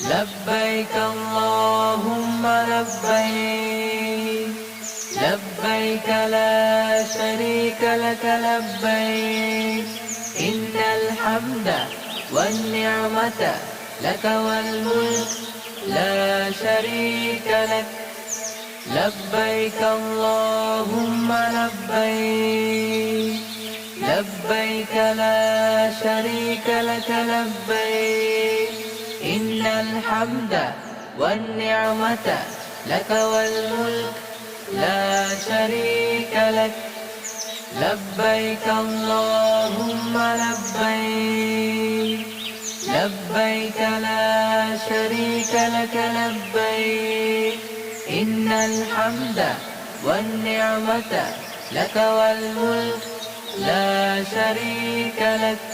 لبيك اللهم لبيك لبيك لا شريك لك لبيك إن الحمد والنعمة لك والملك لا شريك لك لبيك اللهم لبيك لبيك لا شريك لك لبيك إن الحمد والنعمة لك والملك لا شريك لك لبيك اللهم لبيك لبيك لا شريك لك لبيك إن الحمد والنعمة لك والملك لا شريك لك